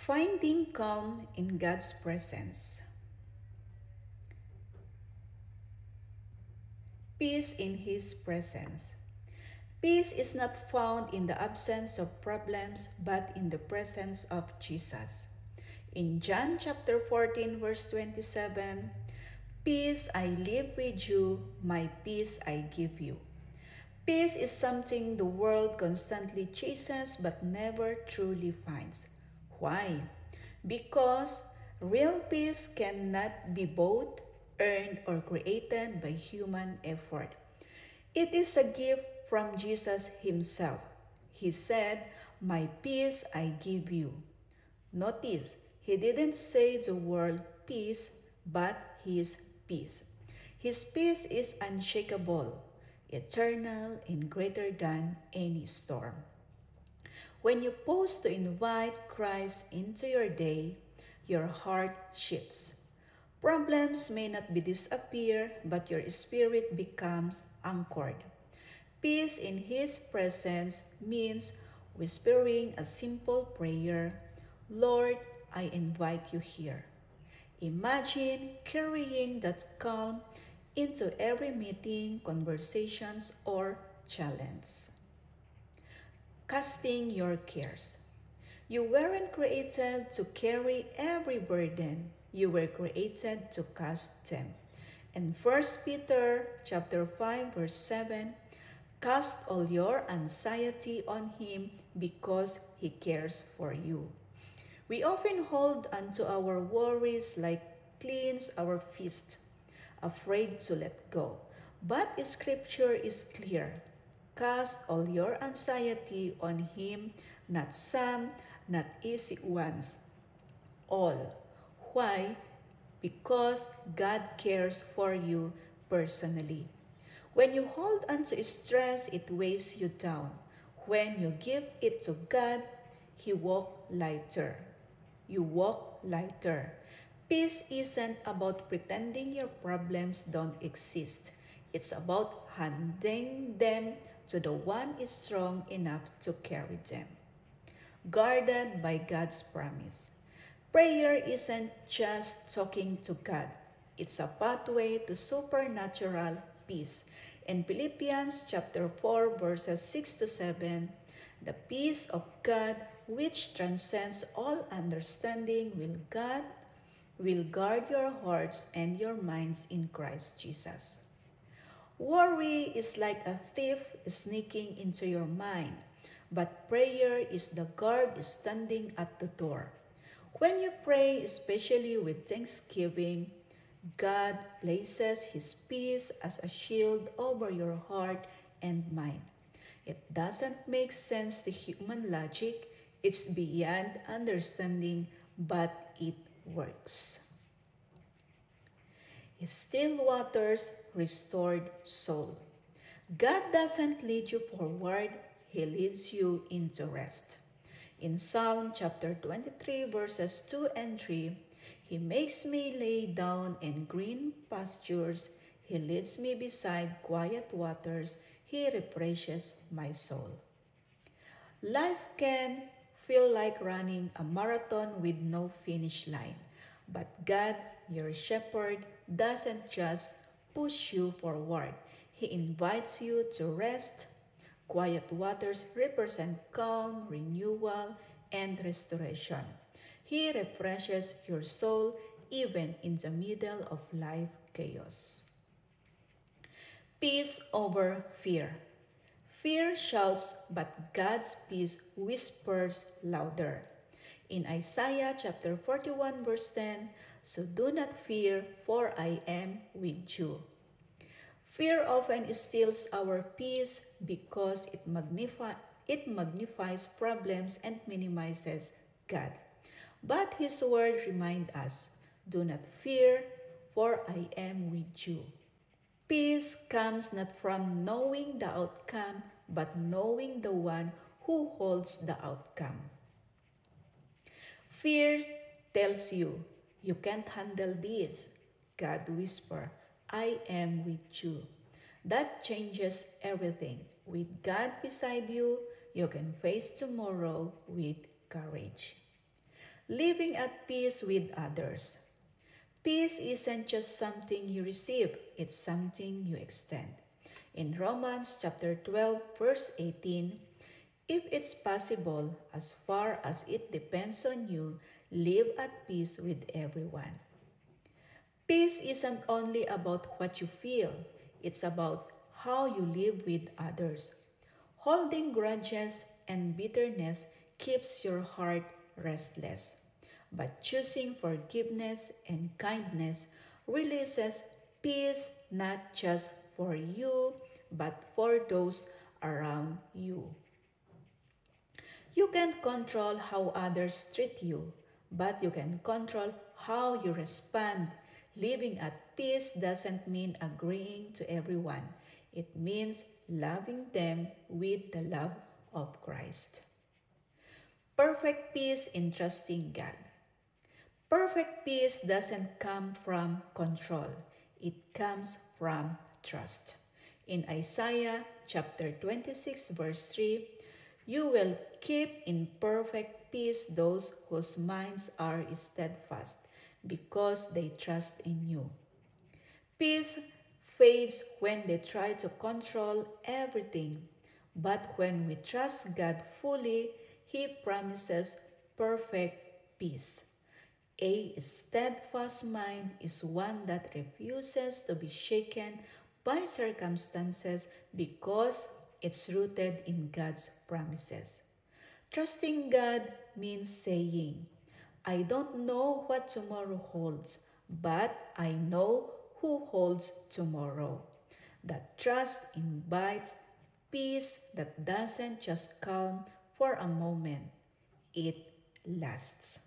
Finding calm in God's presence. Peace in His presence. Peace is not found in the absence of problems, but in the presence of Jesus. In John chapter 14, verse 27, "Peace I leave with you, my peace I give you." Peace is something the world constantly chases but never truly finds. Why? Because real peace cannot be both earned or created by human effort. It is a gift from Jesus Himself. He said, "My peace I give you." Notice, He didn't say the word peace, but His peace. His peace is unshakable, eternal, and greater than any storm. When you pause to invite Christ into your day, your heart shifts. Problems may not be disappear, but your spirit becomes anchored. Peace in His presence means whispering a simple prayer, "Lord, I invite you here." Imagine carrying that calm into every meeting, conversations, or challenge. Casting your cares. You weren't created to carry every burden. You were created to cast them. In 1 Peter chapter 5 verse 7, "Cast all your anxiety on Him because He cares for you." We often hold onto our worries like cleans our fist, afraid to let go. But Scripture is clear. Cast all your anxiety on Him, not some, not easy ones, all. Why? Because God cares for you personally. When you hold on to stress, it weighs you down. When you give it to God, He walks lighter. You walk lighter. Peace isn't about pretending your problems don't exist. It's about handing them to the one is strong enough to carry them. Guarded by God's promise. Prayer isn't just talking to God. It's a pathway to supernatural peace. In Philippians chapter 4 verses 6 to 7, "The peace of God which transcends all understanding will guard your hearts and your minds in Christ Jesus." Worry is like a thief sneaking into your mind, but prayer is the guard standing at the door. When you pray, especially with thanksgiving, God places His peace as a shield over your heart and mind. It doesn't make sense to human logic. It's beyond understanding, but it works. Still waters, restored soul. God doesn't lead you forward, He leads you into rest. In Psalm chapter 23 verses 2 and 3, "He makes me lay down in green pastures. He leads me beside quiet waters. He refreshes my soul." Life can feel like running a marathon with no finish line. But God, your shepherd, doesn't just push you forward. He invites you to rest. Quiet waters represent calm, renewal, and restoration. He refreshes your soul even in the middle of life chaos. Peace over fear. Fear shouts, but God's peace whispers louder. In Isaiah chapter 41 verse 10, "So do not fear, for I am with you." Fear often steals our peace because it magnifies problems and minimizes God. But His word reminds us, "Do not fear, for I am with you." Peace comes not from knowing the outcome, but knowing the one who holds the outcome. Fear tells you, "You can't handle this." God whispers, "I am with you." That changes everything. With God beside you, you can face tomorrow with courage. living at peace with others. Peace isn't just something you receive, it's something you extend. In Romans chapter 12, verse 18, if it's possible, as far as it depends on you, live at peace with everyone. Peace isn't only about what you feel, it's about how you live with others. Holding grudges and bitterness keeps your heart restless, but choosing forgiveness and kindness releases peace not just for you, but for those around you. You can't control how others treat you, but you can control how you respond. Living at peace doesn't mean agreeing to everyone. It means loving them with the love of Christ. Perfect peace in trusting God. Perfect peace doesn't come from control. It comes from trust. In Isaiah chapter 26 verse 3, you will keep in perfect peace those whose minds are steadfast because they trust in you. Peace fades when they try to control everything, but when we trust God fully, He promises perfect peace. A steadfast mind is one that refuses to be shaken by circumstances because it's rooted in God's promises. Trusting God means saying, I don't know what tomorrow holds, but I know who holds tomorrow. That trust invites peace that doesn't just calm for a moment, it lasts.